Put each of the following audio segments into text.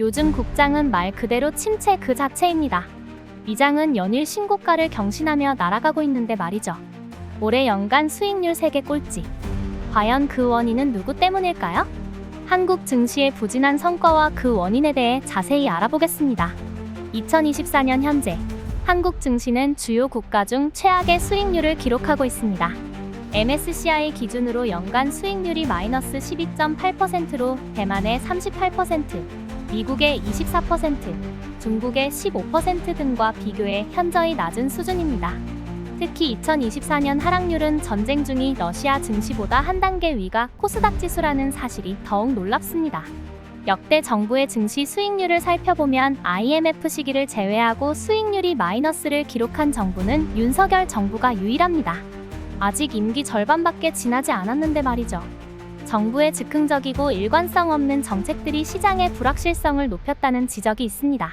요즘 국장은 말 그대로 침체 그 자체입니다. 미장은 연일 신고가를 경신하며 날아가고 있는데 말이죠. 올해 연간 수익률 세계 꼴찌. 과연 그 원인은 누구 때문일까요? 한국 증시의 부진한 성과와 그 원인에 대해 자세히 알아보겠습니다. 2024년 현재 한국 증시는 주요 국가 중 최악의 수익률을 기록하고 있습니다. MSCI 기준으로 연간 수익률이 마이너스 12.8%로 대만의 38%, 미국의 24%, 중국의 15% 등과 비교해 현저히 낮은 수준입니다. 특히 2024년 하락률은 전쟁 중인 러시아 증시보다 한 단계 위가 코스닥 지수라는 사실이 더욱 놀랍습니다. 역대 정부의 증시 수익률을 살펴보면 IMF 시기를 제외하고 수익률이 마이너스를 기록한 정부는 윤석열 정부가 유일합니다. 아직 임기 절반밖에 지나지 않았는데 말이죠. 정부의 즉흥적이고 일관성 없는 정책들이 시장의 불확실성을 높였다는 지적이 있습니다.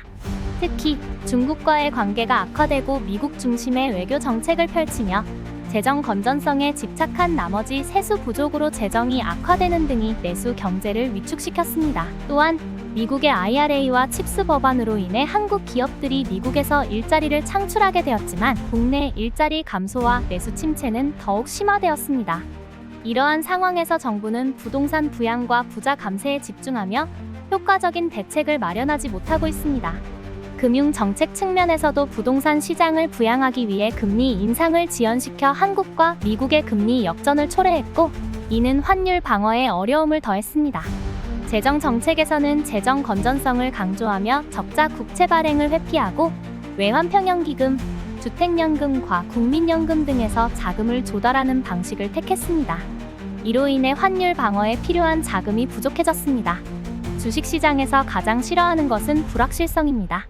특히 중국과의 관계가 악화되고 미국 중심의 외교 정책을 펼치며 재정 건전성에 집착한 나머지 세수 부족으로 재정이 악화되는 등이 내수 경제를 위축시켰습니다. 또한 미국의 IRA와 칩스 법안으로 인해 한국 기업들이 미국에서 일자리를 창출하게 되었지만 국내 일자리 감소와 내수 침체는 더욱 심화되었습니다. 이러한 상황에서 정부는 부동산 부양과 부자 감세에 집중하며 효과적인 대책을 마련하지 못하고 있습니다. 금융 정책 측면에서도 부동산 시장을 부양하기 위해 금리 인상을 지연시켜 한국과 미국의 금리 역전을 초래했고, 이는 환율 방어에 어려움을 더했습니다. 재정 정책에서는 재정 건전성을 강조하며 적자 국채 발행을 회피하고 외환평형기금, 주택연금과 국민연금 등에서 자금을 조달하는 방식을 택했습니다. 이로 인해 환율 방어에 필요한 자금이 부족해졌습니다. 주식시장에서 가장 싫어하는 것은 불확실성입니다.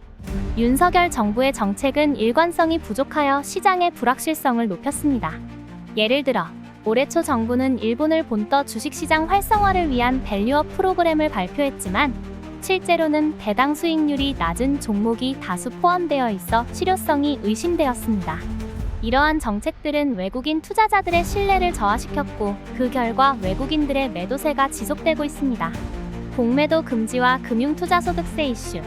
윤석열 정부의 정책은 일관성이 부족하여 시장의 불확실성을 높였습니다. 예를 들어 올해 초 정부는 일본을 본떠 주식시장 활성화를 위한 밸류업 프로그램을 발표했지만 실제로는 배당 수익률이 낮은 종목이 다수 포함되어 있어 실효성이 의심되었습니다. 이러한 정책들은 외국인 투자자들의 신뢰를 저하시켰고 그 결과 외국인들의 매도세가 지속되고 있습니다. 공매도 금지와 금융투자소득세 이슈,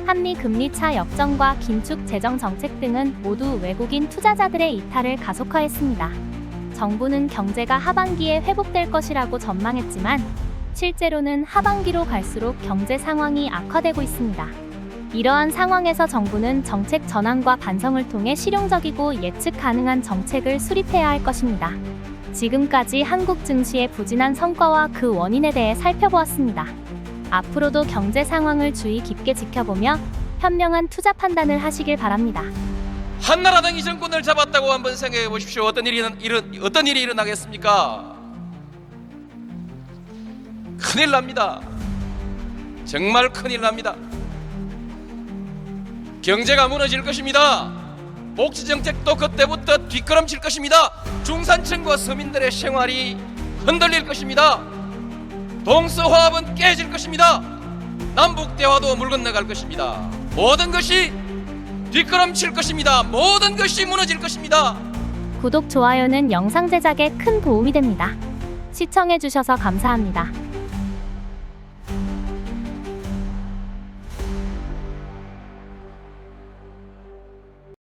한미 금리차 역전과 긴축 재정 정책 등은 모두 외국인 투자자들의 이탈을 가속화했습니다. 정부는 경제가 하반기에 회복될 것이라고 전망했지만 실제로는 하반기로 갈수록 경제 상황이 악화되고 있습니다. 이러한 상황에서 정부는 정책 전환과 반성을 통해 실용적이고 예측 가능한 정책을 수립해야 할 것입니다. 지금까지 한국 증시의 부진한 성과와 그 원인에 대해 살펴보았습니다. 앞으로도 경제 상황을 주의 깊게 지켜보며 현명한 투자 판단을 하시길 바랍니다. 한나라당 이 정권을 잡았다고 한번 생각해 보십시오. 어떤 일이 일어나겠습니까? 큰일 납니다. 정말 큰일 납니다. 경제가 무너질 것입니다. 복지 정책도 그때부터 뒷걸음칠 것입니다. 중산층과 서민들의 생활이 흔들릴 것입니다. 동서화합은 깨질 것입니다. 남북 대화도 물 건너갈 것입니다. 모든 것이 뒷걸음칠 것입니다. 모든 것이 무너질 것입니다. 구독, 좋아요는 영상 제작에 큰 도움이 됩니다. 시청해주셔서 감사합니다.